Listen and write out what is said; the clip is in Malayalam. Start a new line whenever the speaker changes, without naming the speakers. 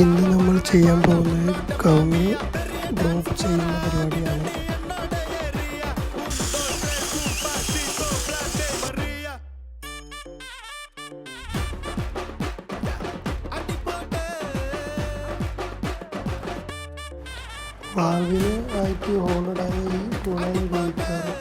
ഇന്ന് നമ്മൾ ചെയ്യാൻ പോകുന്നത് കവുങ്ങ് ഡ്രോപ്പ് ചെയ്യുന്ന പരിപാടിയാണ്. വാൾവിന് ആയിട്ട് ഹോളിടാൻ ഈ ടൂളാണ് ഉപയോഗിക്കാറ്.